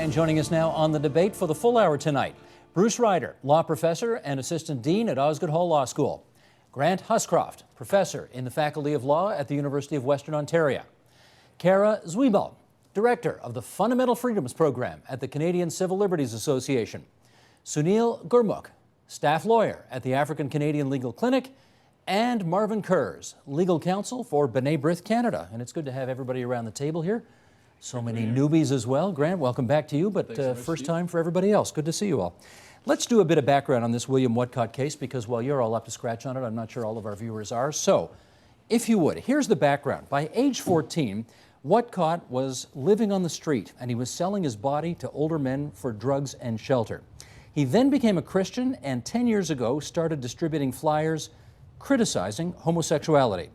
And joining us now on the debate for the full hour tonight, Bruce Ryder, law professor and assistant dean at Osgoode Hall Law School. Grant Huscroft, professor in the Faculty of Law at the University of Western Ontario. Kara Zwiebel, director of the Fundamental Freedoms Program at the Canadian Civil Liberties Association. Sunil Gurmukh, staff lawyer at the African Canadian Legal Clinic. And Marvin Kurz, legal counsel for B'nai B'rith Canada. And it's good to have everybody around the table here. So many newbies as well. Grant, welcome back to you, but first time for everybody else. Good to see you all. Let's do a bit of background on this William Whatcott case, because while you're all up to scratch on it, I'm not sure all of our viewers are. So, if you would, here's the background. By age 14, Whatcott was living on the street, and he was selling his body to older men for drugs and shelter. He then became a Christian, and 10 years ago started distributing flyers criticizing homosexuality.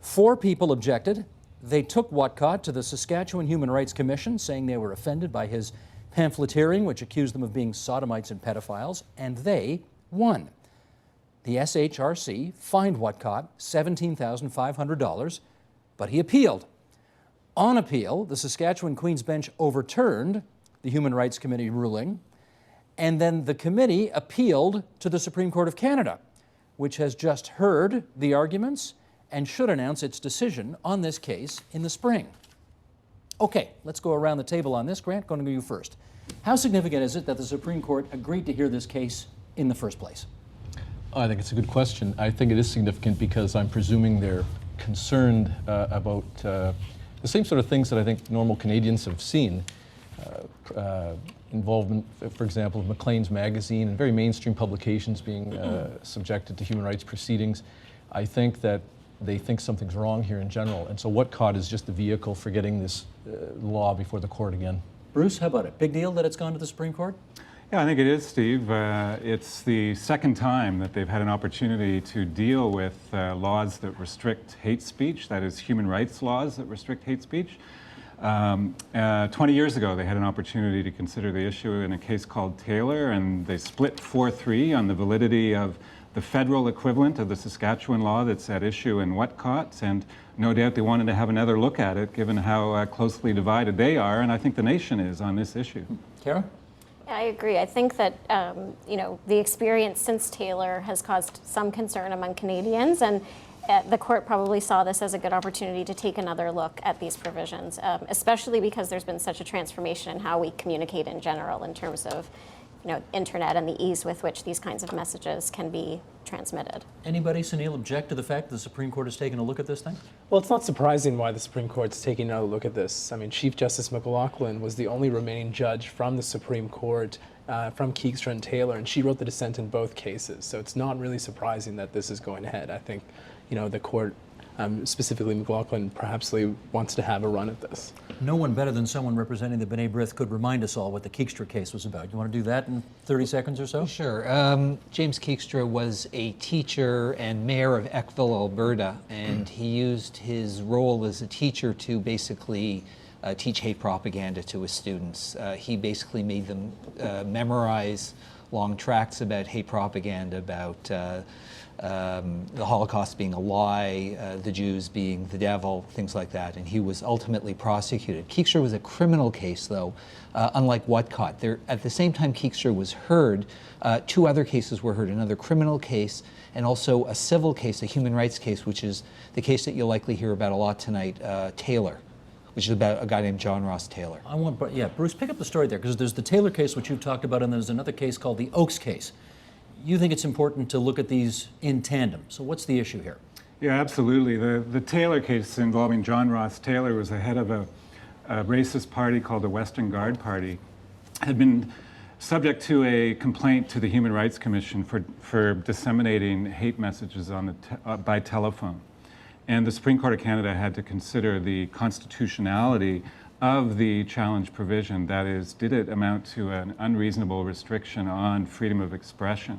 4 people objected. They took Whatcott to the Saskatchewan Human Rights Commission, saying they were offended by his pamphleteering, which accused them of being sodomites and pedophiles, and they won. The SHRC fined Whatcott $17,500, but he appealed. On appeal, the Saskatchewan Queen's Bench overturned the Human Rights Committee ruling, and then the committee appealed to the Supreme Court of Canada, which has just heard the arguments and should announce its decision on this case in the spring. Okay, let's go around the table on this. Grant, going to go you first. How significant is it that the Supreme Court agreed to hear this case in the first place? I think it's a good question. I think it is significant because I'm presuming they're concerned about the same sort of things that I think normal Canadians have seen. Involvement, for example, of Maclean's magazine and very mainstream publications being subjected to human rights proceedings. I think that they think something's wrong here in general. And so Whatcott is just the vehicle for getting this law before the court again. Bruce, how about it? Big deal that it's gone to the Supreme Court? Yeah, I think it is, Steve. It's the second time that they've had an opportunity to deal with laws that restrict hate speech, that is, human rights laws that restrict hate speech. 20 years ago, they had an opportunity to consider the issue in a case called Taylor, and they split 4-3 on the validity of the federal equivalent of the Saskatchewan law that's at issue in Whatcott, and no doubt they wanted to have another look at it, given how closely divided they are, and I think the nation is on this issue. Kara? I agree. I think that the experience since Taylor has caused some concern among Canadians, and the court probably saw this as a good opportunity to take another look at these provisions, especially because there's been such a transformation in how we communicate in general in terms of internet and the ease with which these kinds of messages can be transmitted. Anybody, Sunil, object to the fact that the Supreme Court has taken a look at this thing? Well, it's not surprising why the Supreme Court's taking a look at this. I mean, Chief Justice McLaughlin was the only remaining judge from the Supreme Court from Keegstra and Taylor, and she wrote the dissent in both cases. So it's not really surprising that this is going ahead. I think, the court, specifically McLaughlin, perhaps wants to have a run at this. No one better than someone representing the B'nai B'rith could remind us all what the Keegstra case was about. You want to do that in 30 seconds or so? Sure. James Keegstra was a teacher and mayor of Eckville, Alberta, and he used his role as a teacher to basically teach hate propaganda to his students. He basically made them memorize long tracts about hate propaganda, about the Holocaust being a lie, the Jews being the devil, things like that, and he was ultimately prosecuted. Keegstra was a criminal case, though, unlike Whatcott. At the same time Keegstra was heard, 2 other cases were heard, another criminal case and also a civil case, a human rights case, which is the case that you'll likely hear about a lot tonight, Taylor, which is about a guy named John Ross Taylor. Bruce, pick up the story there, because there's the Taylor case, which you've talked about, and there's another case called the Oakes case. You think it's important to look at these in tandem. So what's the issue here? Yeah, absolutely. The Taylor case involving John Ross Taylor was the head of a racist party called the Western Guard Party, had been subject to a complaint to the Human Rights Commission for disseminating hate messages by telephone. And the Supreme Court of Canada had to consider the constitutionality of the challenge provision. That is, did it amount to an unreasonable restriction on freedom of expression?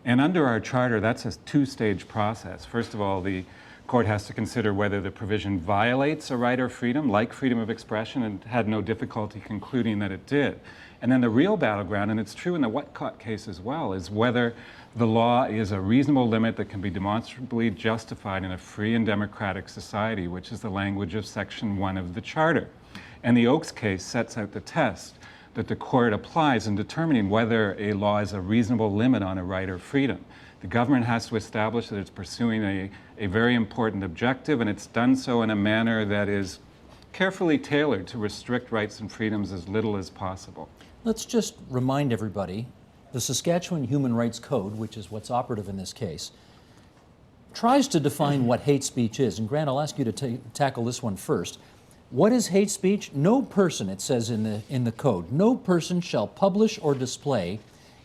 And under our charter, that's a 2-stage process. First of all, the court has to consider whether the provision violates a right or freedom, like freedom of expression, and had no difficulty concluding that it did. And then the real battleground, and it's true in the Whatcott case as well, is whether the law is a reasonable limit that can be demonstrably justified in a free and democratic society, which is the language of Section 1 of the Charter. And the Oakes case sets out the test that the court applies in determining whether a law is a reasonable limit on a right or freedom. The government has to establish that it's pursuing a very important objective, and it's done so in a manner that is carefully tailored to restrict rights and freedoms as little as possible. Let's just remind everybody, the Saskatchewan Human Rights Code, which is what's operative in this case, tries to define what hate speech is. And Grant, I'll ask you to tackle this one first. What is hate speech? No person, it says in the code, no person shall publish or display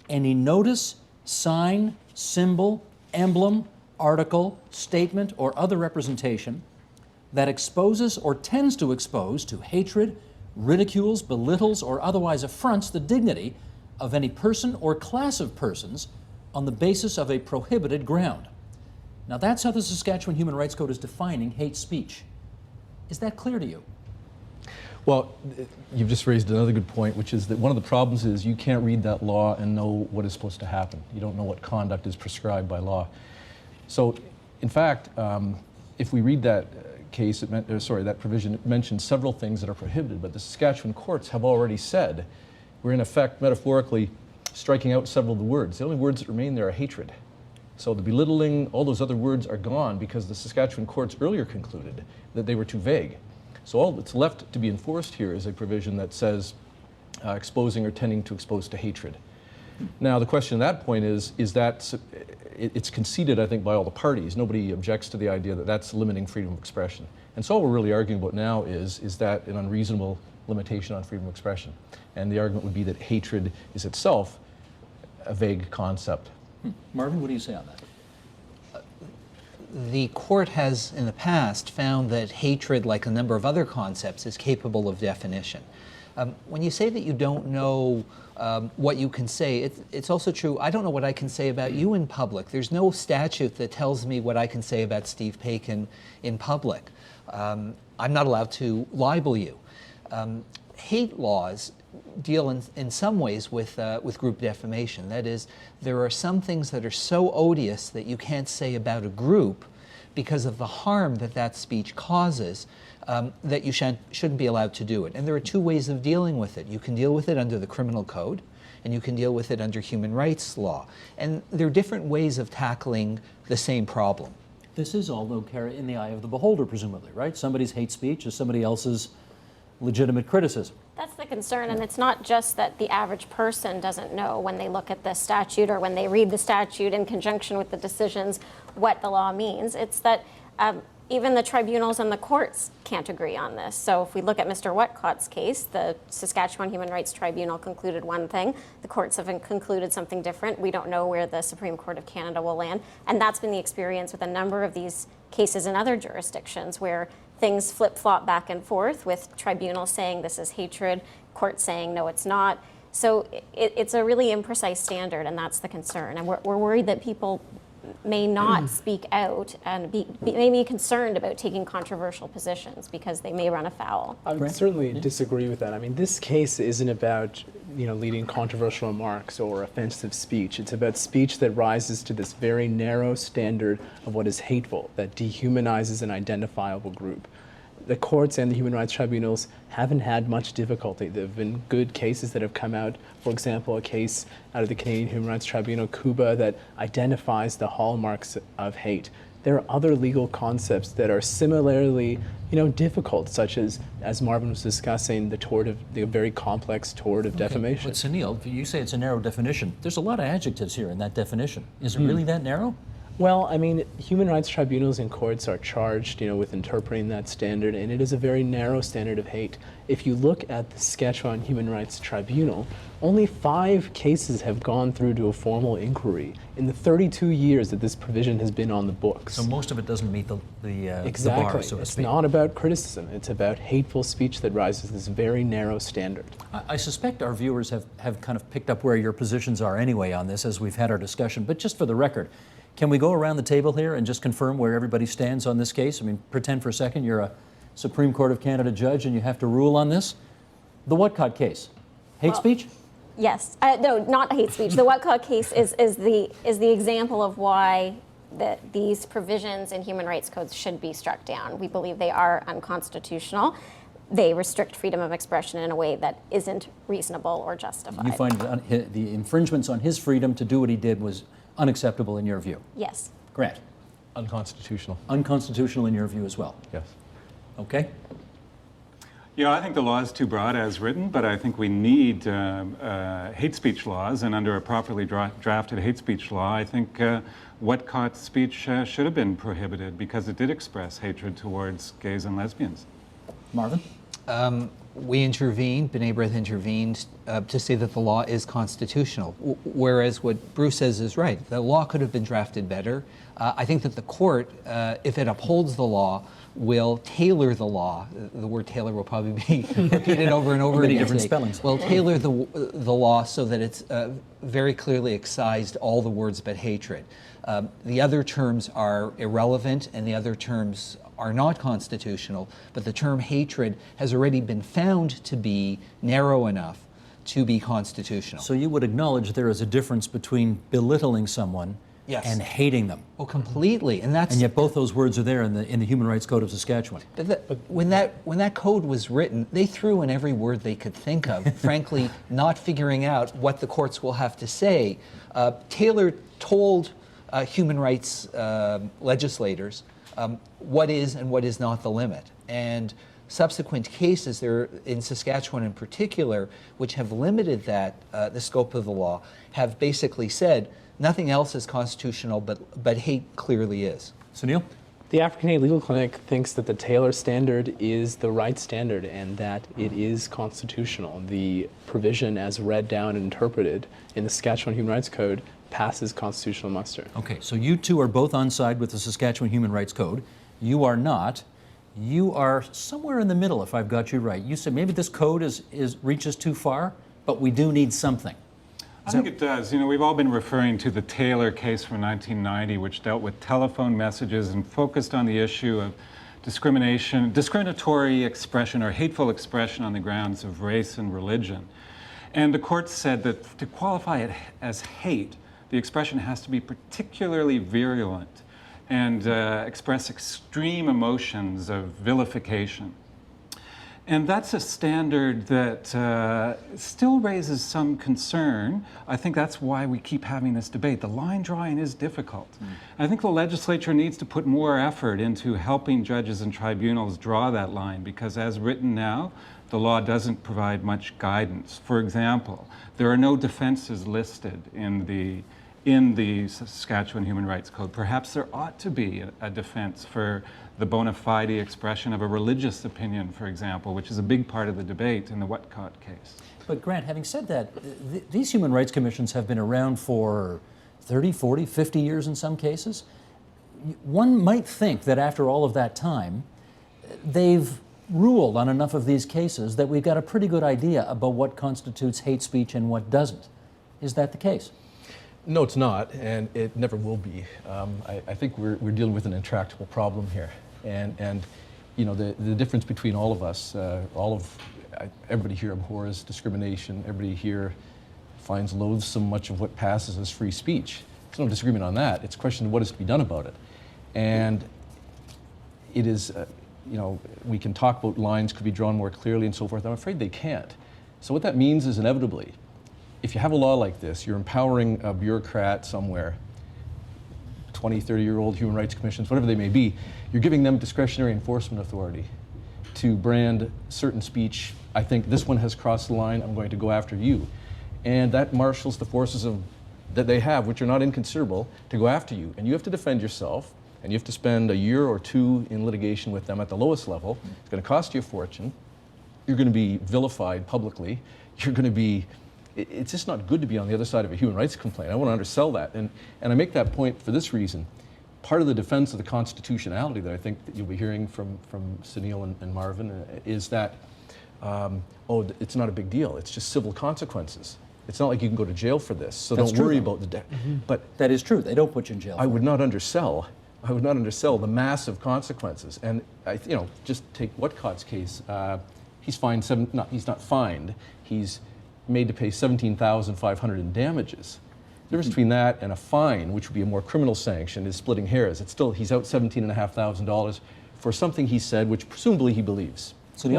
any notice, sign, symbol, emblem, article, statement, or other representation that exposes or tends to expose to hatred, ridicules, belittles, or otherwise affronts the dignity of any person or class of persons on the basis of a prohibited ground. Now that's how the Saskatchewan Human Rights Code is defining hate speech. Is that clear to you? Well, you've just raised another good point, which is that one of the problems is you can't read that law and know what is supposed to happen. You don't know what conduct is prescribed by law. So, in fact, if we read that case, that provision, it mentions several things that are prohibited, but the Saskatchewan courts have already said we're in effect, metaphorically, striking out several of the words. The only words that remain there are hatred. So the belittling, all those other words are gone because the Saskatchewan courts earlier concluded that they were too vague. So all that's left to be enforced here is a provision that says exposing or tending to expose to hatred. Now the question at that point is that it's conceded, I think, by all the parties. Nobody objects to the idea that that's limiting freedom of expression. And so all we're really arguing about now is that an unreasonable limitation on freedom of expression. And the argument would be that hatred is itself a vague concept. Marvin, what do you say on that? The court has, in the past, found that hatred, like a number of other concepts, is capable of definition. When you say that you don't know what you can say, it's also true, I don't know what I can say about you in public. There's no statute that tells me what I can say about Steve Paikin in public. I'm not allowed to libel you. Hate laws deal in some ways with group defamation. That is, there are some things that are so odious that you can't say about a group because of the harm that speech causes, that you shouldn't be allowed to do it. And there are two ways of dealing with it. You can deal with it under the criminal code, and you can deal with it under human rights law. And there are different ways of tackling the same problem. This is all, though, in the eye of the beholder, presumably, right? Somebody's hate speech is somebody else's legitimate criticism. That's the concern, and it's not just that the average person doesn't know when they look at this statute or when they read the statute in conjunction with the decisions what the law means. It's that even the tribunals and the courts can't agree on this. So if we look at Mr. Whatcott's case, the Saskatchewan Human Rights Tribunal concluded one thing, the courts have concluded something different. We don't know where the Supreme Court of Canada will land, and that's been the experience with a number of these cases in other jurisdictions where things flip-flop back and forth with tribunals saying this is hatred, courts saying no, it's not. So it's a really imprecise standard, and that's the concern. And we're worried that people may not speak out and may be concerned about taking controversial positions because they may run afoul. I would certainly disagree with that. I mean, this case isn't about leading controversial remarks or offensive speech. It's about speech that rises to this very narrow standard of what is hateful, that dehumanizes an identifiable group. The courts and the human rights tribunals haven't had much difficulty. There have been good cases that have come out. For example, a case out of the Canadian Human Rights Tribunal, Cuba, that identifies the hallmarks of hate. There are other legal concepts that are similarly, difficult, such as Marvin was discussing, the very complex tort of defamation. But Sunil, you say it's a narrow definition. There's a lot of adjectives here in that definition. Is it really that narrow? Well, I mean, human rights tribunals and courts are charged, with interpreting that standard, and it is a very narrow standard of hate. If you look at the Saskatchewan Human Rights Tribunal, only 5 cases have gone through to a formal inquiry in the 32 years that this provision has been on the books. So most of it doesn't meet the Exactly. bar, so to It's speak. not about criticism. It's about hateful speech that rises to this very narrow standard. I suspect our viewers have kind of picked up where your positions are anyway on this as we've had our discussion, but just for the record, can we go around the table here and just confirm where everybody stands on this case? I mean, pretend for a second you're a Supreme Court of Canada judge and you have to rule on this. The Whatcott case, hate speech? Yes, no, not hate speech. The Whatcott case is the example of why these provisions in human rights codes should be struck down. We believe they are unconstitutional. they restrict freedom of expression in a way that isn't reasonable or justified. You find that the infringements on his freedom to do what he did was unacceptable in your view? Yes. Grant? Unconstitutional. Unconstitutional in your view as well? Yes. Okay. Yeah, I think the law is too broad as written, but I think we need hate speech laws, and under a properly drafted hate speech law, I think Whatcott speech should have been prohibited because it did express hatred towards gays and lesbians. Marvin? We intervened, B'nai B'rith intervened to say that the law is constitutional, whereas what Bruce says is right. The law could have been drafted better. I think that the court, if it upholds the law, will tailor the law. The word tailor will probably be repeated over and over Many again. different spellings. Will tailor the law so that it's very clearly excised all the words but hatred. The other terms are irrelevant and the other terms are not constitutional, but the term hatred has already been found to be narrow enough to be constitutional. So you would acknowledge there is a difference between belittling someone Yes. and hating them. Oh, completely, and that's And yet both those words are there in the Human Rights Code of Saskatchewan. when that code was written, they threw in every word they could think of. Frankly, not figuring out what the courts will have to say. Taylor told human rights legislators what is and what is not the limit, and subsequent cases there in Saskatchewan in particular, which have limited that the scope of the law, have basically said nothing else is constitutional, but hate clearly is. Sunil? The African Hate Legal Clinic thinks that the Taylor standard is the right standard and that it is constitutional. The provision as read down and interpreted in the Saskatchewan Human Rights Code passes constitutional muster. Okay, so you two are both on side with the Saskatchewan Human Rights Code. You are not. You are somewhere in the middle, if I've got you right. You said maybe this code reaches too far, but we do need something. I think it does. You know, we've all been referring to the Taylor case from 1990, which dealt with telephone messages and focused on the issue of discriminatory expression or hateful expression on the grounds of race and religion. And the court said that to qualify it as hate, the expression has to be particularly virulent and express extreme emotions of vilification. And that's a standard that still raises some concern. I think that's why we keep having this debate. The line drawing is difficult. I think the legislature needs to put more effort into helping judges and tribunals draw that line, because as written now, the law doesn't provide much guidance. For example, there are no defenses listed in the Saskatchewan Human Rights Code. Perhaps there ought to be a defense for the bona fide expression of a religious opinion, for example, which is a big part of the debate in the Whatcott case. But Grant, having said that, these human rights commissions have been around for 30, 40, 50 years in some cases. One might think that after all of that time, they've ruled on enough of these cases that we've got a pretty good idea about what constitutes hate speech and what doesn't. Is that the case? No, it's not, and it never will be. I think we're dealing with an intractable problem here. And you know, the difference between all of us, everybody here abhors discrimination. Everybody here finds loathsome much of what passes as free speech. There's no disagreement on that. It's a question of what is to be done about it. And it is, you know, we can talk about lines could be drawn more clearly and so forth. I'm afraid they can't. So what that means is inevitably, if you have a law like this, you're empowering a bureaucrat somewhere, 20, 30-year-old human rights commissions, whatever they may be, you're giving them discretionary enforcement authority to brand certain speech. I think this one has crossed the line, I'm going to go after you. And that marshals the forces that they have, which are not inconsiderable, to go after you. And you have to defend yourself, and you have to spend a year or two in litigation with them at the lowest level. It's going to cost you a fortune. You're going to be vilified publicly. You're going to be it's just not good to be on the other side of a human rights complaint. I want to undersell that. And I make that point for this reason. Part of the defense of the constitutionality that I think that you'll be hearing from Sunil and Marvin is that, it's not a big deal. It's just civil consequences. It's not like you can go to jail for this, so don't worry about the debt. But that is true. They don't put you in jail. I would not undersell the massive consequences. And just take Whatcott's case. He's fined he's not fined. He's made to pay $17,500 in damages. The difference between that and a fine, which would be a more criminal sanction, is splitting hairs. It's still, he's out $17,500 for something he said, which presumably he believes. So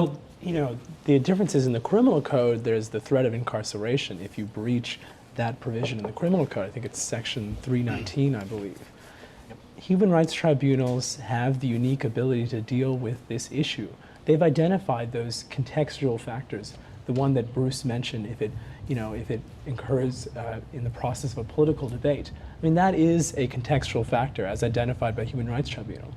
You know, the difference is in the criminal code, there's the threat of incarceration if you breach that provision in the criminal code. I think it's section 319, I believe. Human rights tribunals have the unique ability to deal with this issue. They've identified those contextual factors. The one that Bruce mentioned, if it occurs in the process of a political debate. I mean, that is a contextual factor as identified by Human Rights Tribunal,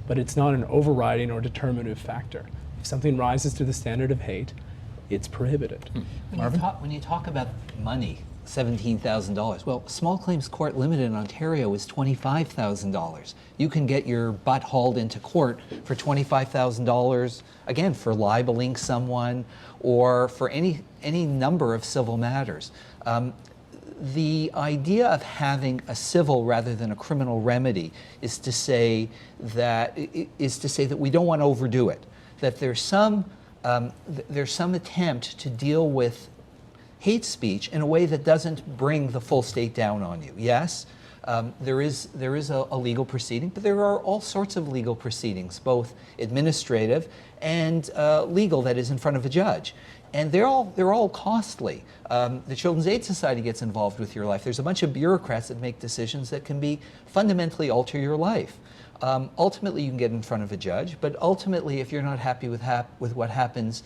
but it's not an overriding or determinative factor. If something rises to the standard of hate, it's prohibited. When you talk about money, $17,000. Well, small claims court limited in Ontario is $25,000. You can get your butt hauled into court for $25,000, again, for libeling someone or for any number of civil matters. The idea of having a civil rather than a criminal remedy is to say that we don't want to overdo it. That there's some attempt to deal with hate speech in a way that doesn't bring the full state down on you. Yes, there is a legal proceeding, but there are all sorts of legal proceedings, both administrative and legal, that is in front of a judge. And they're all costly. The Children's Aid Society gets involved with your life. There's a bunch of bureaucrats that make decisions that can fundamentally alter your life. Ultimately, you can get in front of a judge, but ultimately, if you're not happy with what happens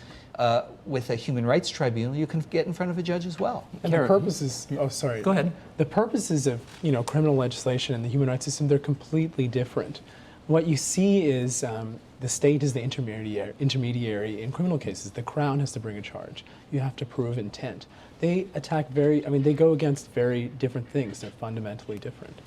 with a human rights tribunal, you can get in front of a judge as well. And the purposes, Go ahead. The purposes of criminal legislation and the human rights system, they're completely different. What you see is the state is the intermediary in criminal cases. The Crown has to bring a charge. You have to prove intent. They they go against very different things. They're fundamentally different.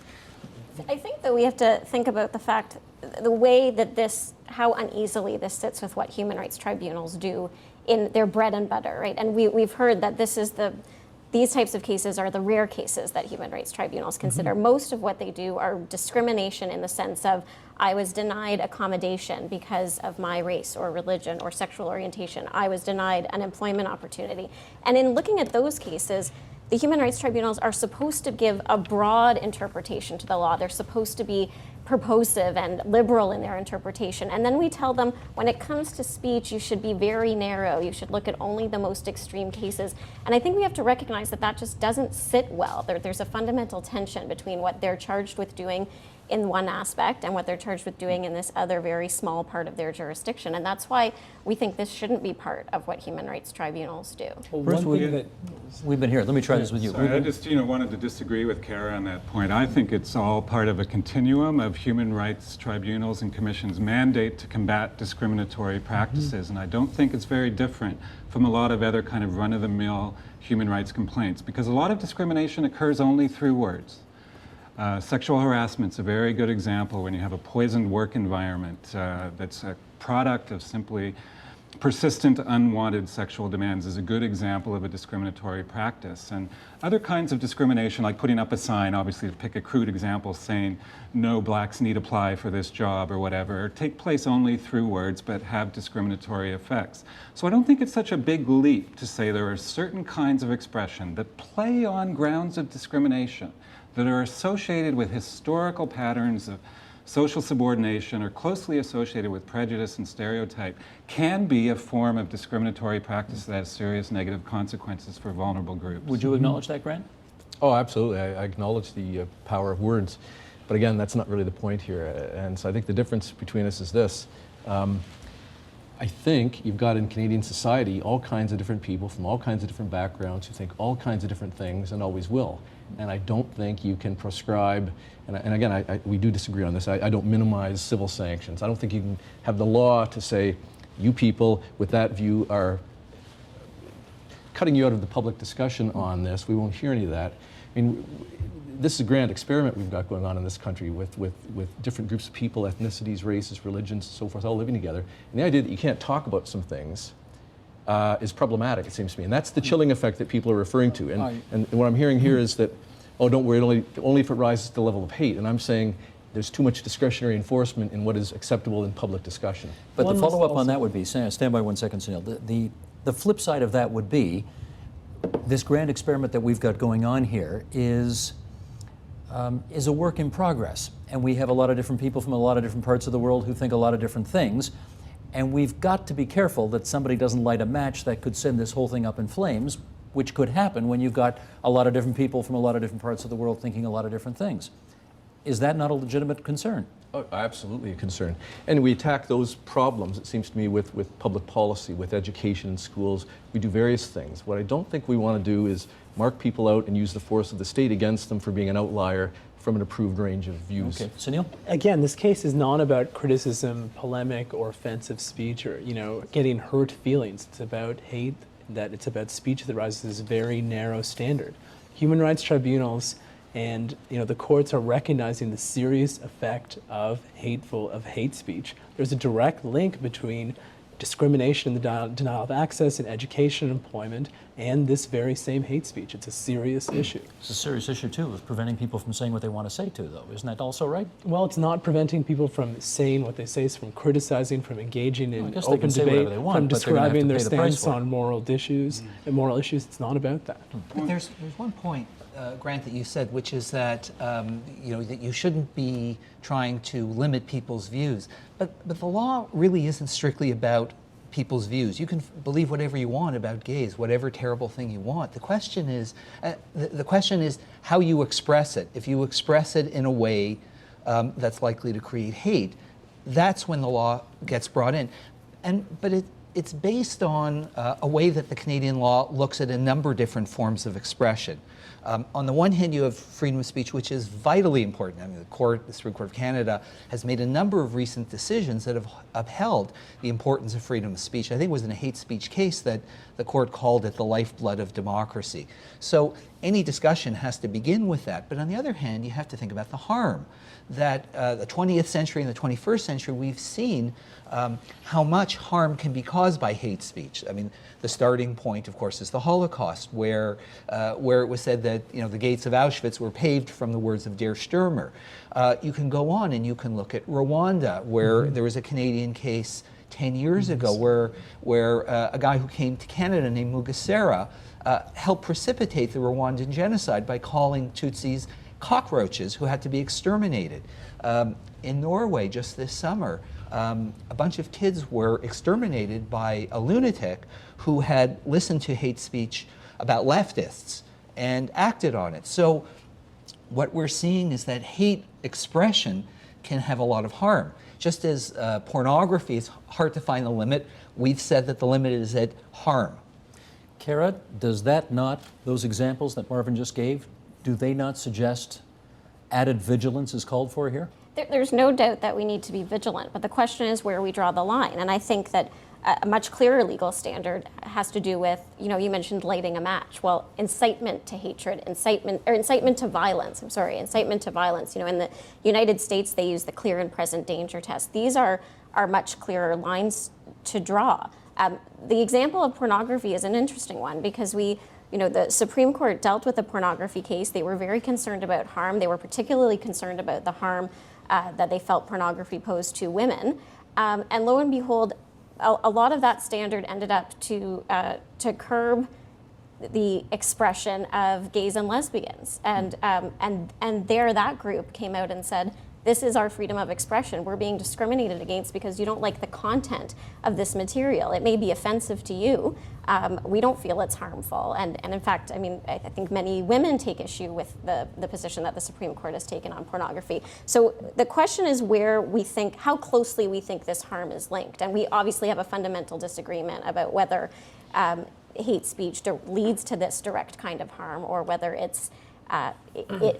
I think that we have to think about the fact, the way that how uneasily this sits with what human rights tribunals do in their bread and butter, right? And we've heard that these types of cases are the rare cases that human rights tribunals consider. Mm-hmm. Most of what they do are discrimination in the sense of, I was denied accommodation because of my race or religion or sexual orientation. I was denied an employment opportunity. And in looking at those cases, the human rights tribunals are supposed to give a broad interpretation to the law. They're supposed to be purposive and liberal in their interpretation. And then we tell them, when it comes to speech, you should be very narrow. You should look at only the most extreme cases. And I think we have to recognize that just doesn't sit well. There's a fundamental tension between what they're charged with doing in one aspect and what they're charged with doing in this other very small part of their jurisdiction. And that's why we think this shouldn't be part of what human rights tribunals do. Well, Bruce, we've been here. Let me try this with you. Sorry, I just wanted to disagree with Kara on that point. I think it's all part of a continuum of human rights tribunals and commissions' mandate to combat discriminatory practices. And I don't think it's very different from a lot of other kind of run-of-the-mill human rights complaints, because a lot of discrimination occurs only through words. Sexual harassment's a very good example when you have a poisoned work environment that's a product of simply persistent unwanted sexual demands is a good example of a discriminatory practice. And other kinds of discrimination, like putting up a sign, obviously to pick a crude example, saying no blacks need apply for this job or whatever, take place only through words but have discriminatory effects. So I don't think it's such a big leap to say there are certain kinds of expression that play on grounds of discrimination that are associated with historical patterns of social subordination or closely associated with prejudice and stereotype can be a form of discriminatory practice that has serious negative consequences for vulnerable groups. Would you acknowledge that, Grant? Oh, absolutely. I acknowledge the power of words. But again, that's not really the point here. And so I think the difference between us is this. I think you've got in Canadian society all kinds of different people from all kinds of different backgrounds who think all kinds of different things and always will. And I don't think you can prescribe, and again, we do disagree on this, I don't minimize civil sanctions. I don't think you can have the law to say, you people with that view are cutting you out of the public discussion on this. We won't hear any of that. I mean, this is a grand experiment we've got going on in this country with different groups of people, ethnicities, races, religions, and so forth, all living together. And the idea that you can't talk about some things is problematic, it seems to me. And that's the chilling effect that people are referring to. And what I'm hearing here is that, oh, don't worry, only if it rises to the level of hate. And I'm saying there's too much discretionary enforcement in what is acceptable in public discussion. But the follow-up on that would be, stand by 1 second, Sunil. The flip side of that would be, this grand experiment that we've got going on here is a work in progress. And we have a lot of different people from a lot of different parts of the world who think a lot of different things. And we've got to be careful that somebody doesn't light a match that could send this whole thing up in flames, which could happen when you've got a lot of different people from a lot of different parts of the world thinking a lot of different things. Is that not a legitimate concern? Oh, absolutely a concern. And we attack those problems, it seems to me, with public policy, with education in schools. We do various things. What I don't think we want to do is mark people out and use the force of the state against them for being an outlier from an approved range of views. Okay, Sunil? Again, this case is not about criticism, polemic, or offensive speech, or getting hurt feelings. It's about hate. That it's about speech that rises to this very narrow standard. Human rights tribunals and the courts are recognizing the serious effect of hate speech. There's a direct link between discrimination and the denial of access in education and employment and this very same hate speech. It's a serious issue. It's a serious issue, too, with preventing people from saying what they want to say, too, though. Isn't that also right? Well, it's not preventing people from saying what they say. It's from criticizing, from engaging in guess they open can say whatever debate, they want, from but they're gonna have describing to their pay the price stance for it. on moral issues. And moral issues, it's not about that. But there's one point, Grant, that you said, which is that that you shouldn't be trying to limit people's views. But the law really isn't strictly about people's views. You can believe whatever you want about gays, whatever terrible thing you want. The question is how you express it. If you express it in a way that's likely to create hate, that's when the law gets brought in. But it's based on a way that the Canadian law looks at a number of different forms of expression. On the one hand, you have freedom of speech, which is vitally important. I mean, the Supreme Court of Canada has made a number of recent decisions that have upheld the importance of freedom of speech. I think it was in a hate speech case that the court called it the lifeblood of democracy. So any discussion has to begin with that. But on the other hand, you have to think about the harm that the 20th century and the 21st century, we've seen how much harm can be caused by hate speech. I mean, the starting point, of course, is the Holocaust, where it was said that the gates of Auschwitz were paved from the words of Der Stürmer. You can go on and you can look at Rwanda, where there was a Canadian case 10 years ago where a guy who came to Canada named Mugesera helped precipitate the Rwandan genocide by calling Tutsis cockroaches who had to be exterminated. In Norway, just this summer, a bunch of kids were exterminated by a lunatic who had listened to hate speech about leftists and acted on it. So what we're seeing is that hate expression can have a lot of harm. Just as pornography is hard to find the limit, we've said that the limit is at harm. Kara, does that not, those examples that Marvin just gave, do they not suggest added vigilance is called for here? There's no doubt that we need to be vigilant, but the question is where we draw the line. And I think that a much clearer legal standard has to do with, you mentioned lighting a match. Well, incitement to hatred, incitement to violence. Incitement to violence. In the United States, they use the clear and present danger test. These are much clearer lines to draw. The example of pornography is an interesting one because the Supreme Court dealt with a pornography case. They were very concerned about harm. They were particularly concerned about the harm that they felt pornography posed to women. And lo and behold, a lot of that standard ended up to curb the expression of gays and lesbians. And there that group came out and said, this is our freedom of expression. We're being discriminated against because you don't like the content of this material. It may be offensive to you. We don't feel it's harmful. And in fact, I think many women take issue with the position that the Supreme Court has taken on pornography. So the question is how closely we think this harm is linked. And we obviously have a fundamental disagreement about whether hate speech leads to this direct kind of harm or whether it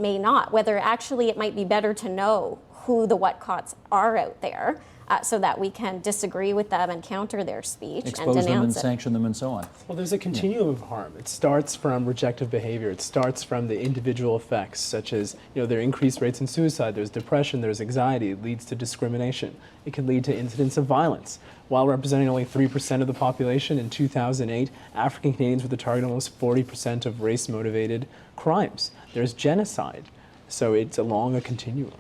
may not, whether actually it might be better to know who the Whatcotts are out there so that we can disagree with them and counter their speech and Expose them and denounce it. sanction them and so on. Well, there's a continuum of harm. It starts from rejective behavior. It starts from the individual effects, such as there are increased rates in suicide, there's depression, there's anxiety. It leads to discrimination. It can lead to incidents of violence. While representing only 3% of the population in 2008, African Canadians were the target of almost 40% of race-motivated crimes. There's genocide. So it's along a continuum.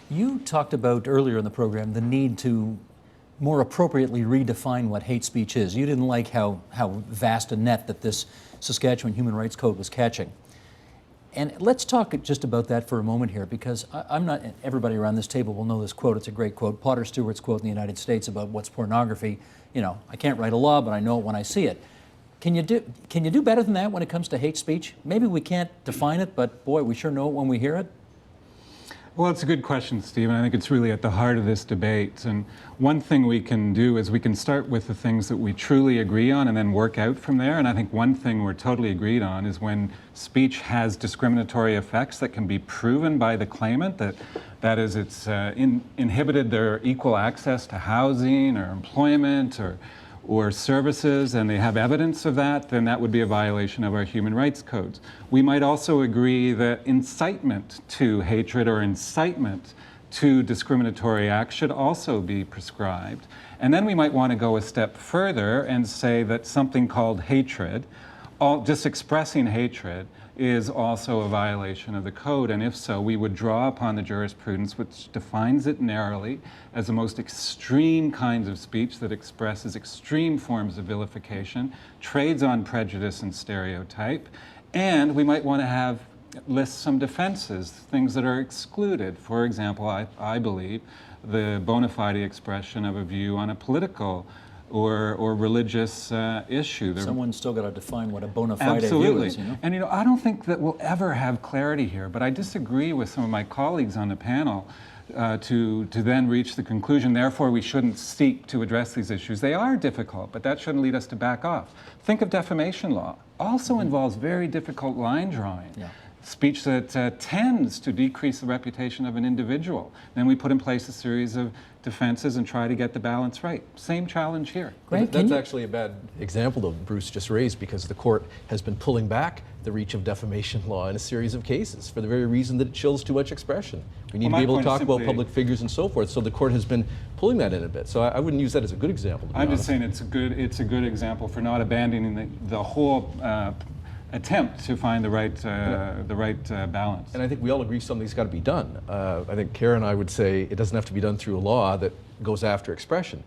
You talked about earlier in the program the need to more appropriately redefine what hate speech is. You didn't like how vast a net that this Saskatchewan Human Rights Code was catching. And let's talk just about that for a moment here, because I'm not, everybody around this table will know this quote. It's a great quote. Potter Stewart's quote in the United States about what's pornography. You know, I can't write a law, but I know it when I see it. Can you do better than that when it comes to hate speech? Maybe we can't define it, but boy, we sure know it when we hear it. Well, it's a good question, Stephen. I think it's really at the heart of this debate. And one thing we can do is we can start with the things that we truly agree on and then work out from there. And I think one thing we're totally agreed on is when speech has discriminatory effects that can be proven by the claimant, that is, it's inhibited their equal access to housing or employment or services, and they have evidence of that, then that would be a violation of our human rights codes. We might also agree that incitement to hatred or incitement to discriminatory acts should also be prescribed. And then we might want to go a step further and say that something called hatred, just expressing hatred, is also a violation of the code, and if so, we would draw upon the jurisprudence which defines it narrowly as the most extreme kinds of speech that expresses extreme forms of vilification, trades on prejudice and stereotype, and we might want to list some defenses, things that are excluded. For example, I believe the bona fide expression of a view on a political or religious issue. Someone's still got to define what a bona fide Absolutely. view is. You know? And I don't think that we'll ever have clarity here, but I disagree with some of my colleagues on the panel to then reach the conclusion, therefore we shouldn't seek to address these issues. They are difficult, but that shouldn't lead us to back off. Think of defamation law. Also involves very difficult line drawing. Yeah. Speech that tends to decrease the reputation of an individual. Then we put in place a series of defenses and try to get the balance right. Same challenge here. Grant, that's actually a bad example, though, Bruce just raised, because the court has been pulling back the reach of defamation law in a series of cases for the very reason that it chills too much expression. We need to be able to talk about public figures and so forth, so the court has been pulling that in a bit. So I wouldn't use that as a good example, to be I'm honest. just saying it's a good example for not abandoning the whole attempt to find the right balance. And I think we all agree something's got to be done. I think Kara and I would say it doesn't have to be done through a law that goes after expression.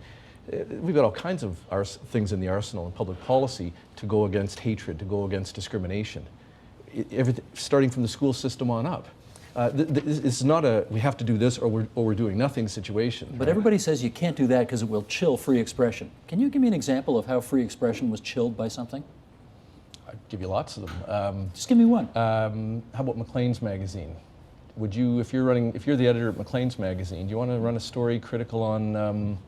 We've got all kinds of things in the arsenal in public policy to go against hatred, to go against discrimination, starting from the school system on up. It's not a we have to do this or we're doing nothing situation. But everybody says you can't do that because it will chill free expression. Can you give me an example of how free expression was chilled by something? I'd give you lots of them. Just give me one. How about Maclean's magazine? Would you, if you're the editor at Maclean's magazine, do you want to run a story critical on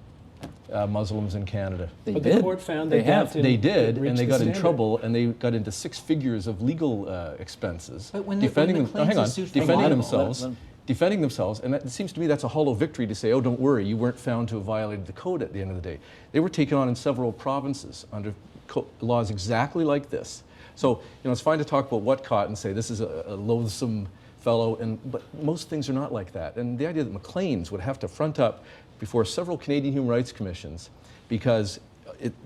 Muslims in Canada? But the court found they have. They did, and they got in standard. trouble, and they got into 6 figures of legal expenses, But when defending themselves, defending themselves, and it seems to me that's a hollow victory to say, oh, don't worry, you weren't found to have violated the code at the end of the day. They were taken on in several provinces under laws exactly like this. So, it's fine to talk about Whatcott and say this is a loathsome fellow, but most things are not like that. And the idea that Maclean's would have to front up before several Canadian human rights commissions because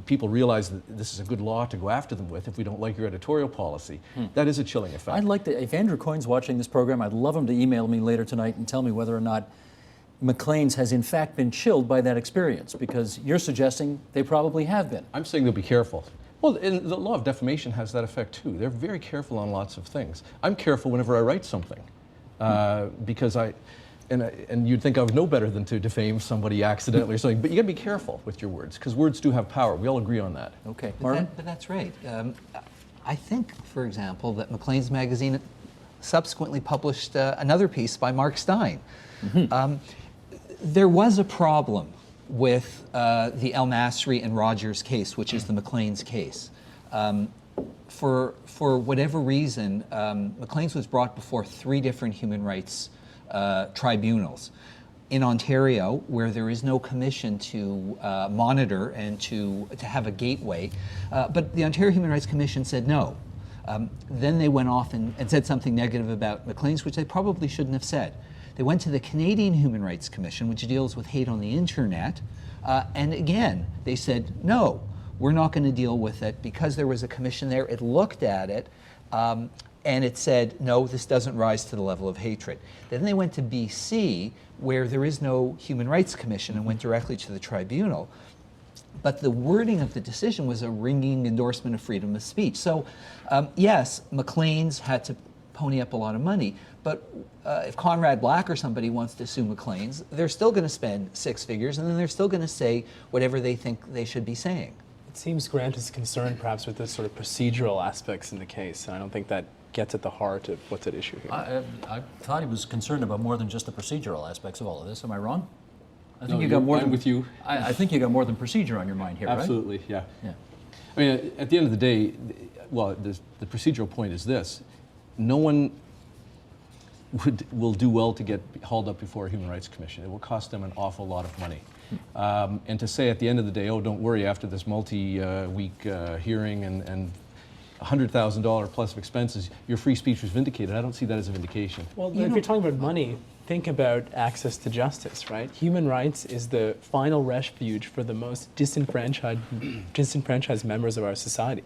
people realize that this is a good law to go after them with if we don't like your editorial policy, that is a chilling effect. I'd like to, if Andrew Coyne's watching this program, I'd love him to email me later tonight and tell me whether or not Maclean's has in fact been chilled by that experience, because you're suggesting they probably have been. I'm saying they'll be careful. Well, and the law of defamation has that effect too. They're very careful on lots of things. I'm careful whenever I write something because and you'd think I would know better than to defame somebody accidentally or something, but you gotta be careful with your words because words do have power. We all agree on that. Okay, Marvin? But that's right. I think, for example, that Maclean's magazine subsequently published another piece by Mark Stein. There was a problem with the El Masri and Rogers case, which is the Maclean's case. For whatever reason, Maclean's was brought before 3 different human rights tribunals. In Ontario, where there is no commission to monitor and to have a gateway, but the Ontario Human Rights Commission said no. Then they went off and said something negative about Maclean's, which they probably shouldn't have said. They went to the Canadian Human Rights Commission, which deals with hate on the internet, and again, they said, no, we're not going to deal with it because there was a commission there. It looked at it, and it said, no, this doesn't rise to the level of hatred. Then they went to BC, where there is no Human Rights Commission, and went directly to the tribunal. But the wording of the decision was a ringing endorsement of freedom of speech. So, yes, Maclean's had to pony up a lot of money. But if Conrad Black or somebody wants to sue Maclean's, they're still going to spend 6 figures, and then they're still going to say whatever they think they should be saying. It seems Grant is concerned perhaps with the sort of procedural aspects in the case, and I don't think that gets at the heart of what's at issue here. I thought he was concerned about more than just the procedural aspects of all of this. Am I wrong? I think No, you got more I'm than, with you. I think you got more than procedure on your mind here, Absolutely, right? yeah. Yeah. I mean, at the end of the day, well, the procedural point is this. No one will do well to get hauled up before a Human Rights Commission. It will cost them an awful lot of money. And to say at the end of the day, oh, don't worry, after this multi-week hearing and $100,000 plus of expenses, your free speech was vindicated, I don't see that as a vindication. Well, if you're talking about money, think about access to justice, right? Human rights is the final refuge for the most disenfranchised members of our society.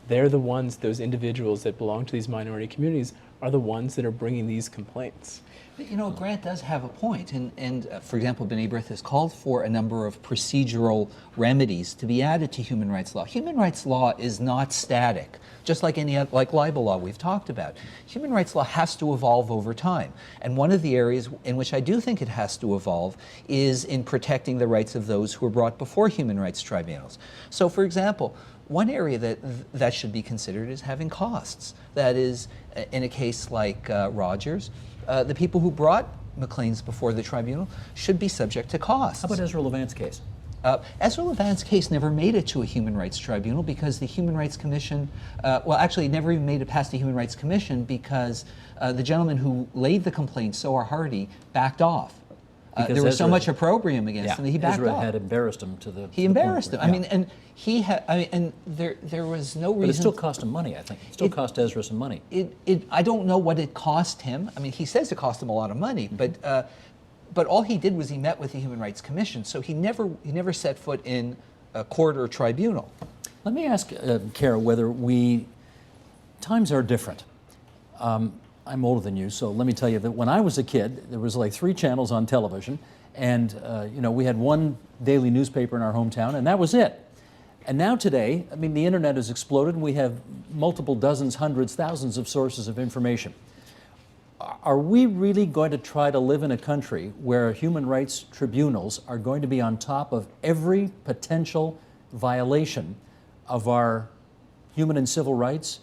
They're the ones, those individuals that belong to these minority communities, are the ones that are bringing these complaints. But, you know, Grant does have a point, and for example, B'nai B'rith has called for a number of procedural remedies to be added to human rights law. Human rights law is not static, just like like libel law we've talked about. Human rights law has to evolve over time, and one of the areas in which I do think it has to evolve is in protecting the rights of those who are brought before human rights tribunals. So, for example, one area that should be considered is having costs. That is, in a case like Rogers, the people who brought Maclean's before the tribunal should be subject to costs. How about Ezra Levant's case? Ezra Levant's case never made it to a Human Rights Tribunal because the Human Rights Commission, well, actually, it never even made it past the Human Rights Commission because the gentleman who laid the complaint, Sohar Hardy, backed off. There was so much opprobrium against him that he backed Ezra off. had embarrassed him to the. He embarrassed him. I mean, and he had. I mean, and there was no reason. But it still cost him money. I think it still cost Ezra some money. I don't know what it cost him. I mean, he says it cost him a lot of money, but all he did was he met with the Human Rights Commission. So he never set foot in a court or tribunal. Let me ask Kara whether times are different. I'm older than you, so let me tell you that when I was a kid, there was like 3 channels on television, and you know, we had one daily newspaper in our hometown, and that was it. And now today, I mean, the internet has exploded, and we have multiple dozens, hundreds, thousands of sources of information. Are we really going to try to live in a country where human rights tribunals are going to be on top of every potential violation of our human and civil rights?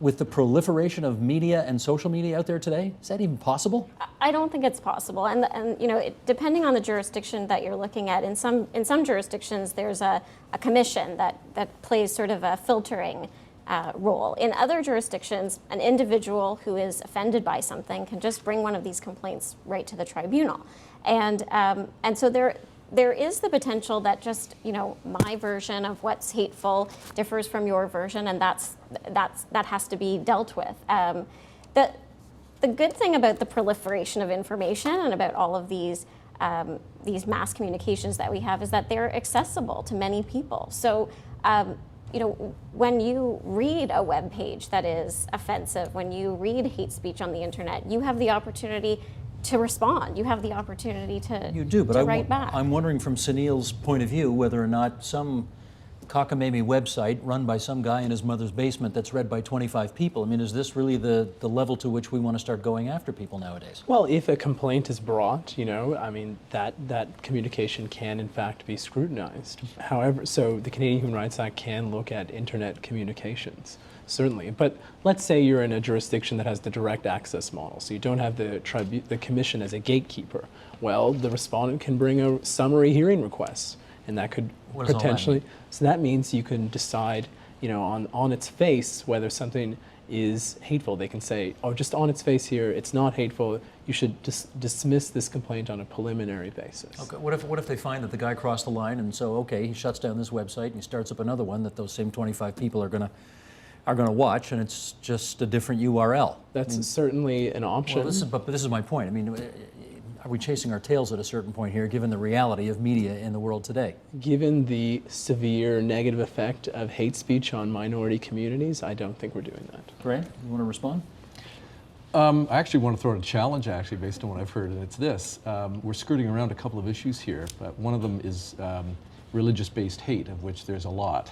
With the proliferation of media and social media out there today, is that even possible? I don't think it's possible, and you know, depending on the jurisdiction that you're looking at, in some jurisdictions there's a commission that plays sort of a filtering role. In other jurisdictions, an individual who is offended by something can just bring one of these complaints right to the tribunal, and so there is the potential that just, you know, my version of what's hateful differs from your version, and that has to be dealt with. The good thing about the proliferation of information and about all of these mass communications that we have is that they're accessible to many people. So, you know, when you read a web page that is offensive, when you read hate speech on the internet, you have the opportunity to respond. You have the opportunity to You do, but write back. I'm wondering from Sunil's point of view whether or not some cockamamie website run by some guy in his mother's basement that's read by 25 people. I mean, is this really the level to which we want to start going after people nowadays? Well, if a complaint is brought, you know, I mean, that communication can in fact be scrutinized. However, so the Canadian Human Rights Act can look at internet communications. Certainly, but let's say you're in a jurisdiction that has the direct access model, so you don't have the commission as a gatekeeper. Well, the respondent can bring a summary hearing request, and that could potentially. So that means you can decide, you know, on its face whether something is hateful. They can say, oh, just on its face here, it's not hateful. You should dismiss this complaint on a preliminary basis. Okay. What if they find that the guy crossed the line, and so okay, he shuts down this website and he starts up another one that those same 25 people are going to watch, and it's just a different URL. That's certainly an option. Well, but this is my point. I mean, are we chasing our tails at a certain point here, given the reality of media in the world today? Given the severe negative effect of hate speech on minority communities, I don't think we're doing that. Grant, you want to respond? I actually want to throw out a challenge, actually, based on what I've heard, and it's this. We're skirting around a couple of issues here, but one of them is religious-based hate, of which there's a lot.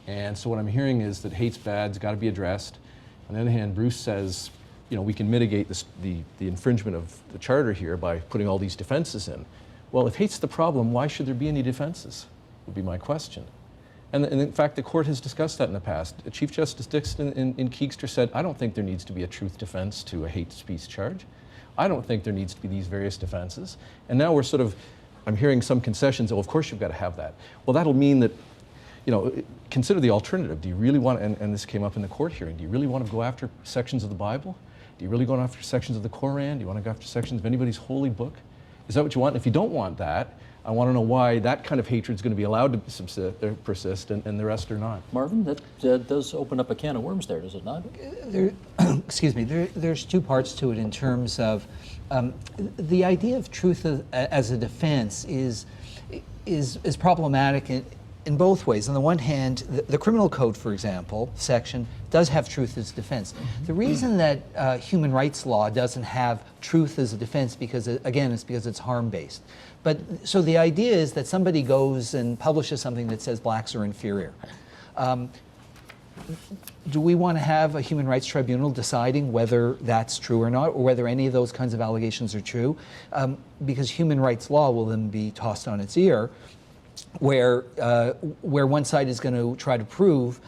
And so what I'm hearing is that hate's bad, it's got to be addressed. On the other hand, Bruce says we can mitigate the infringement of the charter here by putting all these defenses in. Well, if hate's the problem, why should there be any defenses, would be my question. And in fact, the court has discussed that in the past. Chief Justice Dixon in Keegstra said, I don't think there needs to be a truth defense to a hate speech charge. I don't think there needs to be these various defenses. And now we're sort of, I'm hearing some concessions, oh, of course you've got to have that. Well, that'll mean that, consider the alternative. Do you really want, and this came up in the court hearing, do you really want to go after sections of the Bible? Do you really go after sections of the Koran? Do you want to go after sections of anybody's holy book? Is that what you want? If you don't want that, I want to know why that kind of hatred is going to be allowed to persist and the rest are not. Marvin, that does open up a can of worms there, does it not? Excuse me, there's two parts to it in terms of the idea of truth as a defense is problematic in both ways. On the one hand, the criminal code, for example, section, does have truth as defense. The reason that human rights law doesn't have truth as a defense, because again, it's because it's harm-based. But so the idea is that somebody goes and publishes something that says blacks are inferior. Do we want to have a human rights tribunal deciding whether that's true or not, or whether any of those kinds of allegations are true? Because human rights law will then be tossed on its ear, where one side is going to try to prove,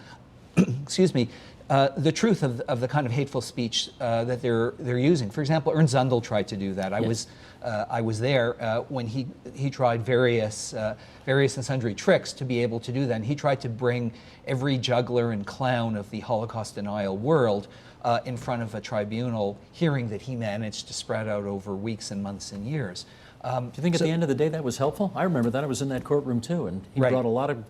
excuse me, the truth of the kind of hateful speech that they're using. For example, Ernst Zundel tried to do that. Yes. I was there when he tried various and sundry tricks to be able to do that. And he tried to bring every juggler and clown of the Holocaust denial world in front of a tribunal hearing that he managed to spread out over weeks and months and years. Do you think at the end of the day that was helpful? I remember that. I was in that courtroom too, and he brought a lot of,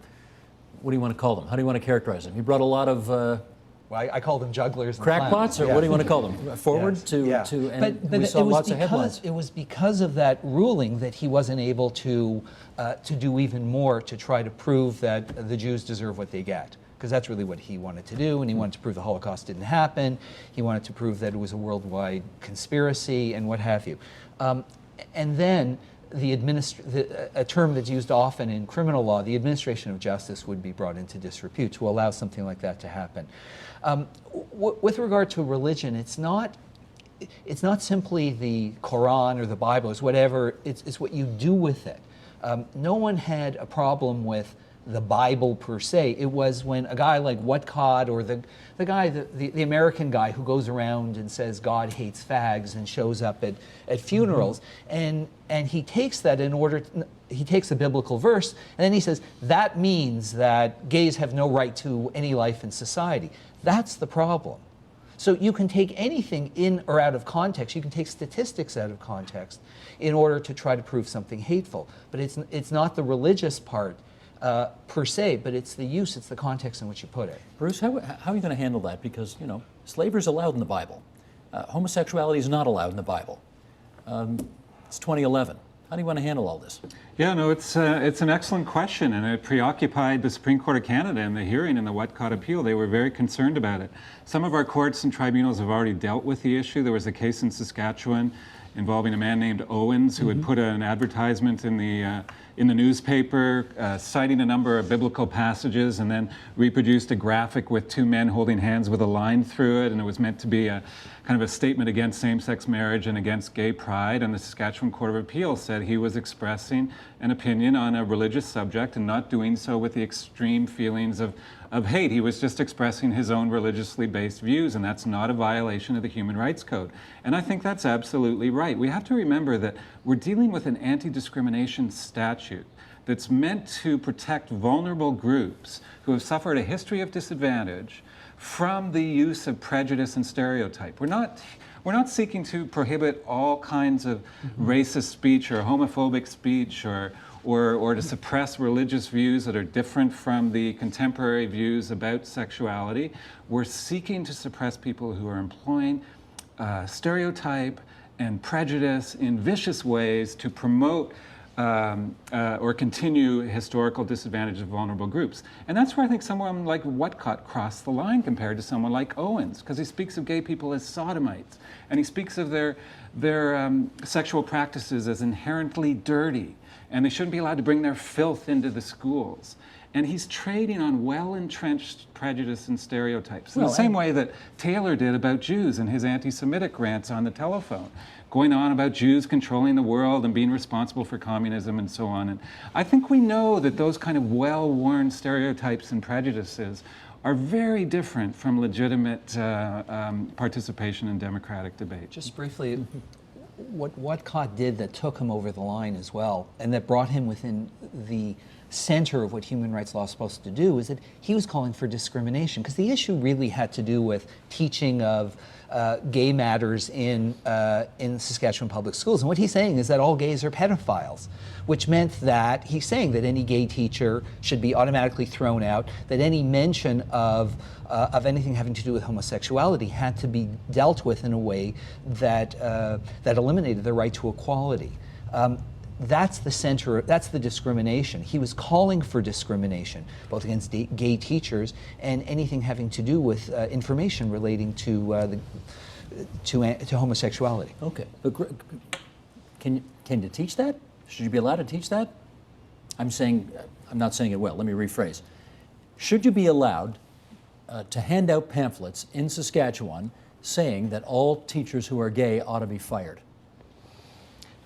what do you want to call them? How do you want to characterize them? He brought a lot of well, I call them jugglers and crackpots, or yeah. what do you want to call them? Forward and we saw lots of headlines. It was because of that ruling that he wasn't able to do even more to try to prove that the Jews deserve what they get. Because that's really what he wanted to do, and he wanted to prove the Holocaust didn't happen. He wanted to prove that it was a worldwide conspiracy and what have you. And then a term that's used often in criminal law, the administration of justice would be brought into disrepute to allow something like that to happen. With regard to religion, it's not simply the Quran or the Bible, it's whatever, it's what you do with it. No one had a problem with the Bible per se. It was when a guy like Whatcott, or the American guy who goes around and says God hates fags and shows up at funerals, and he takes that he takes a biblical verse, and then he says that means that gays have no right to any life in society. That's the problem. So you can take anything in or out of context. You can take statistics out of context in order to try to prove something hateful. But it's not the religious part per se, but it's the use, it's the context in which you put it. Bruce, how are you going to handle that? Because, slavery is allowed in the Bible. Homosexuality is not allowed in the Bible. It's 2011. How do you want to handle all this? Yeah, no, it's an excellent question, and it preoccupied the Supreme Court of Canada in the hearing in the Whatcott appeal. They were very concerned about it. Some of our courts and tribunals have already dealt with the issue. There was a case in Saskatchewan involving a man named Owens who had put an advertisement in the newspaper citing a number of biblical passages, and then reproduced a graphic with two men holding hands with a line through it, and it was meant to be a kind of a statement against same-sex marriage and against gay pride. And the Saskatchewan Court of Appeal said he was expressing an opinion on a religious subject and not doing so with the extreme feelings of hate. He was just expressing his own religiously based views, and that's not a violation of the Human Rights Code. And I think that's absolutely right. We have to remember that we're dealing with an anti-discrimination statute that's meant to protect vulnerable groups who have suffered a history of disadvantage from the use of prejudice and stereotype. We're not seeking to prohibit all kinds of racist speech or homophobic speech or to suppress religious views that are different from the contemporary views about sexuality. We're seeking to suppress people who are employing stereotype and prejudice in vicious ways to promote or continue historical disadvantage of vulnerable groups. And that's where I think someone like Whatcott crossed the line compared to someone like Owens, because he speaks of gay people as sodomites, and he speaks of their sexual practices as inherently dirty, and they shouldn't be allowed to bring their filth into the schools. And he's trading on well-entrenched prejudice and stereotypes in Well, the same way that Taylor did about Jews in his anti-Semitic rants on the telephone, going on about Jews controlling the world and being responsible for communism and so on. And I think we know that those kind of well-worn stereotypes and prejudices are very different from legitimate participation in democratic debate. Just briefly, what Whatcott did that took him over the line as well, and that brought him within the center of what human rights law is supposed to do, is that he was calling for discrimination, because the issue really had to do with teaching of gay matters in Saskatchewan public schools. And what he's saying is that all gays are pedophiles, which meant that he's saying that any gay teacher should be automatically thrown out, that any mention of anything having to do with homosexuality had to be dealt with in a way that, that eliminated the right to equality. That's the center, that's the discrimination. He was calling for discrimination, both against gay teachers and anything having to do with information relating to homosexuality. Okay, but can you teach that? Should you be allowed to teach that? I'm not saying it well. Let me rephrase. Should you be allowed to hand out pamphlets in Saskatchewan saying that all teachers who are gay ought to be fired?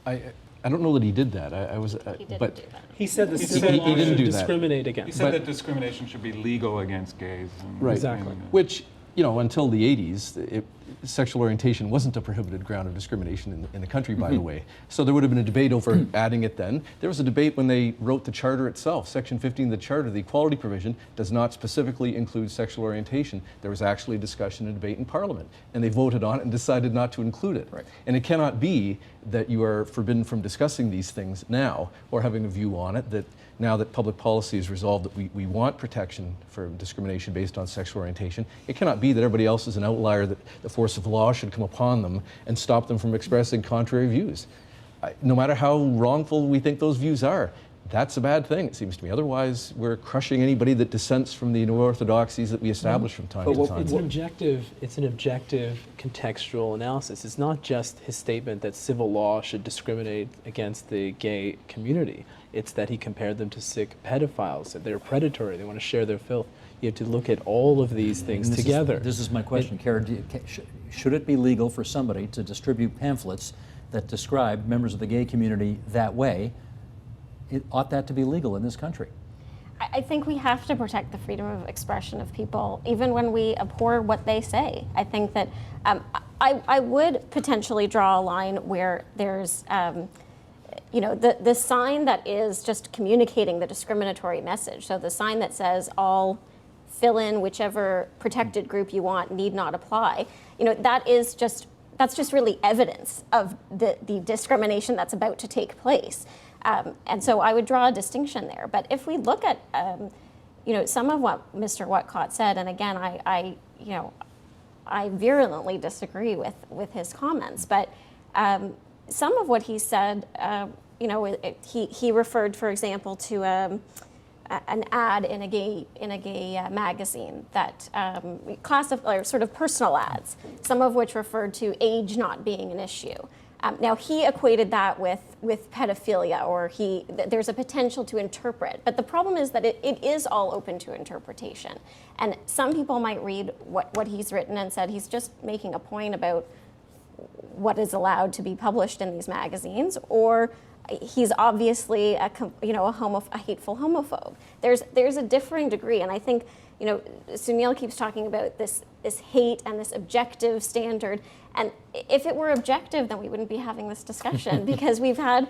I don't know that he did that. He didn't but do that. He said the He civil said law he didn't should do that. discriminate He against. said that discrimination should be legal against gays. And, Right. Exactly. Which, you know, until the 80s, sexual orientation wasn't a prohibited ground of discrimination in the country, by the way. So there would have been a debate over adding it then. There was a debate when they wrote the charter itself. Section 15 of the charter, the equality provision, does not specifically include sexual orientation. There was actually a discussion and debate in Parliament, and they voted on it and decided not to include it. Right. And it cannot be that you are forbidden from discussing these things now or having a view on it, that now that public policy is resolved that we want protection for discrimination based on sexual orientation. It cannot be that everybody else is an outlier, that the force of law should come upon them and stop them from expressing contrary views. No matter how wrongful we think those views are, that's a bad thing, it seems to me. Otherwise, we're crushing anybody that dissents from the orthodoxies that we establish from time to time. It's an objective contextual analysis. It's not just his statement that civil law should discriminate against the gay community. It's that he compared them to sick pedophiles, that they're predatory, they want to share their filth. You have to look at all of these things together. This is my question, Karen. Should it be legal for somebody to distribute pamphlets that describe members of the gay community that way? Ought that to be legal in this country? I think we have to protect the freedom of expression of people, even when we abhor what they say. I think that I would potentially draw a line where there's, the sign that is just communicating the discriminatory message. So the sign that says all fill in whichever protected group you want, need not apply. That's just really evidence of the discrimination that's about to take place. And so I would draw a distinction there. But if we look at, some of what Mr. Whatcott said, and again, I virulently disagree with his comments, but some of what he said, he referred, for example, to an ad in a gay magazine that classified, or sort of personal ads, some of which referred to age not being an issue. Now he equated that with pedophilia, or there's a potential to interpret. But the problem is that it is all open to interpretation. And some people might read what he's written and said he's just making a point about what is allowed to be published in these magazines, or he's obviously a hateful homophobe. There's a differing degree, and I think Sunil keeps talking about this hate and this objective standard. And if it were objective, then we wouldn't be having this discussion, because we've had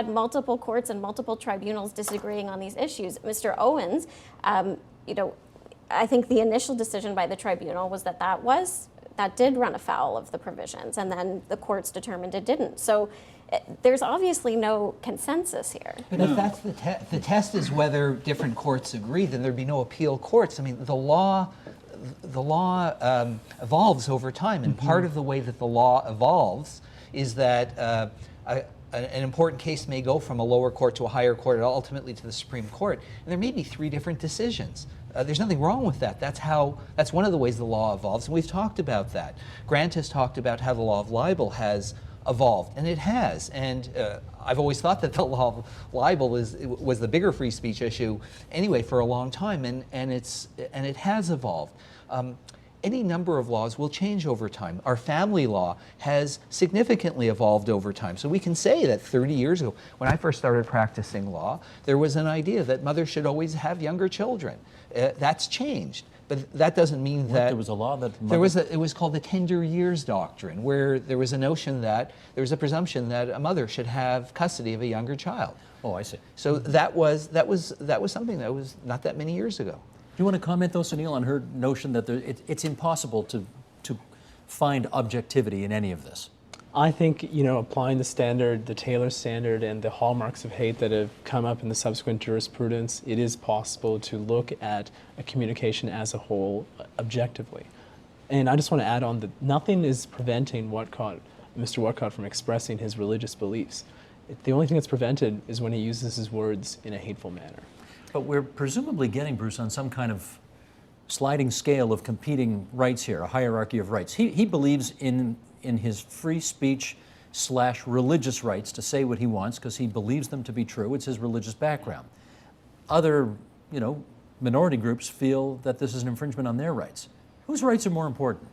multiple courts and multiple tribunals disagreeing on these issues. Mr. Owens, I think the initial decision by the tribunal was that did run afoul of the provisions, and then the courts determined it didn't. So there's obviously no consensus here. But if that's the test is whether different courts agree, then there'd be no appeal courts. I mean, the law evolves over time, and part of the way that the law evolves is that an important case may go from a lower court to a higher court and ultimately to the Supreme Court, and there may be 3 different decisions. There's nothing wrong with that. That's one of the ways the law evolves, and we've talked about that. Grant has talked about how the law of libel has evolved, and it has. And I've always thought that the law of libel was the bigger free speech issue anyway for a long time, and it has evolved. Any number of laws will change over time. Our family law has significantly evolved over time. So we can say that 30 years ago, when I first started practicing law, there was an idea that mothers should always have younger children. That's changed. But that doesn't mean that there was a law that it was called the tender years doctrine, where there was a notion that there was a presumption that a mother should have custody of a younger child. Oh, I see. So that was something that was not that many years ago. Do you want to comment, though, Sunil, on her notion that it's impossible to find objectivity in any of this? I think, applying the standard, the Taylor standard, and the hallmarks of hate that have come up in the subsequent jurisprudence, it is possible to look at a communication as a whole objectively. And I just want to add on that nothing is preventing Mr. Whatcott from expressing his religious beliefs. The only thing that's prevented is when he uses his words in a hateful manner. But we're presumably getting, Bruce, on some kind of sliding scale of competing rights here, a hierarchy of rights. He believes in his free speech / religious rights to say what he wants because he believes them to be true. It's his religious background. Other, minority groups feel that this is an infringement on their rights. Whose rights are more important?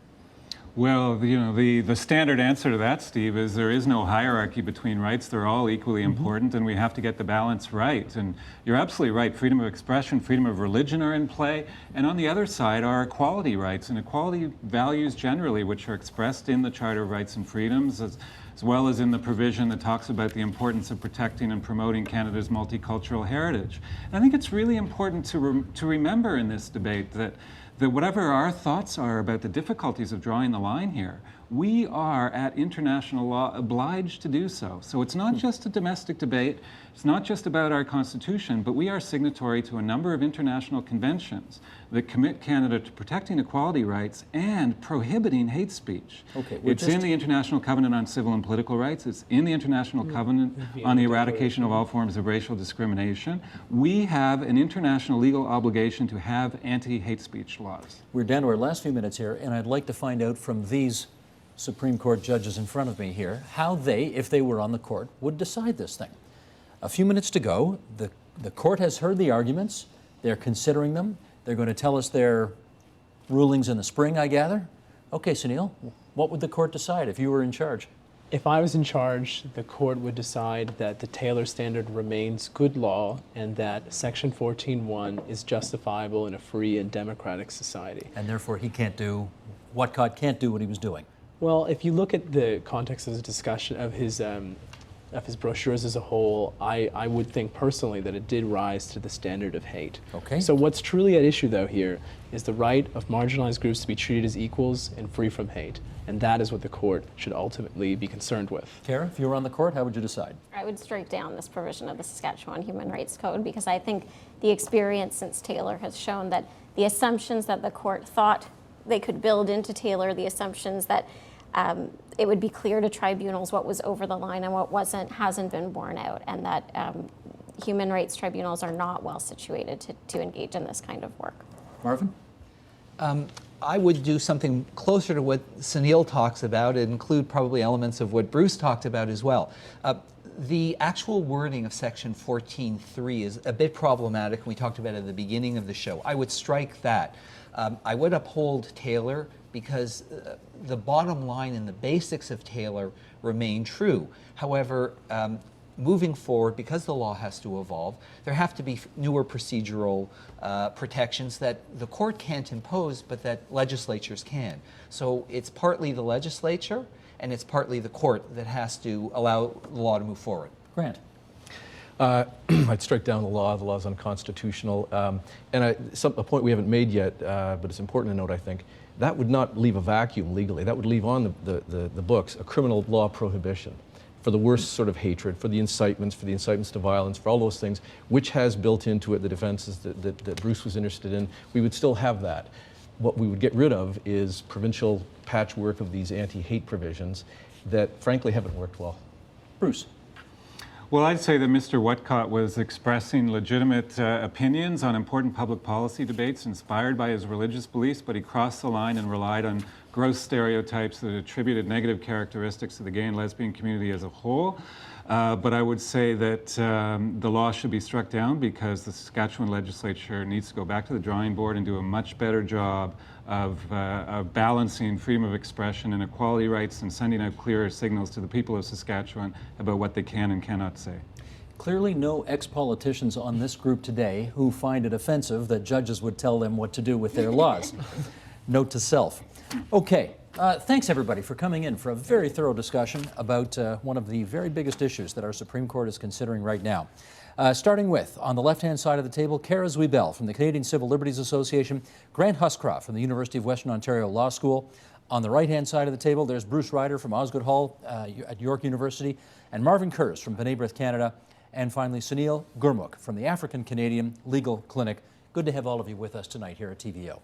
Well, the standard answer to that, Steve, is there is no hierarchy between rights. They're all equally important, and we have to get the balance right. And you're absolutely right. Freedom of expression, freedom of religion are in play. And on the other side are equality rights and equality values generally, which are expressed in the Charter of Rights and Freedoms, as well as in the provision that talks about the importance of protecting and promoting Canada's multicultural heritage. And I think it's really important to remember in this debate that whatever our thoughts are about the difficulties of drawing the line here, we are at international law obliged to do so. So it's not just a domestic debate, it's not just about our Constitution, but we are signatory to a number of international conventions that commit Canada to protecting equality rights and prohibiting hate speech. Okay, it's in the International Covenant on Civil and Political Rights, it's in the International Covenant on the Eradication of All Forms of Racial Discrimination. We have an international legal obligation to have anti-hate speech laws. We're down to our last few minutes here, and I'd like to find out from these Supreme Court judges in front of me here how they, if they were on the court, would decide this thing. A few minutes to go. The court has heard the arguments. They're considering them. They're going to tell us their rulings in the spring, I gather. Okay, Sunil, what would the court decide if you were in charge? If I was in charge, the court would decide that the Taylor standard remains good law and that Section 14(1) is justifiable in a free and democratic society. And therefore Whatcott can't do what he was doing. Well, if you look at the context of the discussion of his brochures as a whole, I would think personally that it did rise to the standard of hate. Okay. So what's truly at issue, though, here is the right of marginalized groups to be treated as equals and free from hate. And that is what the court should ultimately be concerned with. Kara, if you were on the court, how would you decide? I would strike down this provision of the Saskatchewan Human Rights Code because I think the experience since Taylor has shown that the assumptions that the court thought they could build into Taylor, the assumptions that it would be clear to tribunals what was over the line and what wasn't, hasn't been borne out, and that human rights tribunals are not well situated to engage in this kind of work. Marvin? I would do something closer to what Sunil talks about and include probably elements of what Bruce talked about as well. The actual wording of Section 14(3) is a bit problematic, and we talked about it at the beginning of the show. I would strike that. I would uphold Taylor because the bottom line and the basics of Taylor remain true. However, moving forward, because the law has to evolve, there have to be newer procedural protections that the court can't impose, but that legislatures can. So it's partly the legislature, and it's partly the court that has to allow the law to move forward. Grant? I'd strike down the law. The law is unconstitutional. And a point we haven't made yet, but it's important to note, I think, that would not leave a vacuum legally. That would leave on the books a criminal law prohibition for the worst sort of hatred, for the incitements to violence, for all those things, which has built into it the defenses that Bruce was interested in. We would still have that. What we would get rid of is provincial patchwork of these anti-hate provisions that, frankly, haven't worked well. Bruce? Well, I'd say that Mr. Whatcott was expressing legitimate opinions on important public policy debates inspired by his religious beliefs, but he crossed the line and relied on gross stereotypes that attributed negative characteristics to the gay and lesbian community as a whole. But I would say that the law should be struck down because the Saskatchewan legislature needs to go back to the drawing board and do a much better job of balancing freedom of expression and equality rights and sending out clearer signals to the people of Saskatchewan about what they can and cannot say. Clearly no ex-politicians on this group today who find it offensive that judges would tell them what to do with their laws. Note to self. Okay, thanks everybody for coming in for a very thorough discussion about one of the very biggest issues that our Supreme Court is considering right now. Starting with, on the left-hand side of the table, Cara Zwiebel from the Canadian Civil Liberties Association, Grant Huscroft from the University of Western Ontario Law School. On the right-hand side of the table, there's Bruce Ryder from Osgoode Hall at York University, and Marvin Kurz from B'nai B'rith Canada, and finally Sunil Gurmukh from the African Canadian Legal Clinic. Good to have all of you with us tonight here at TVO.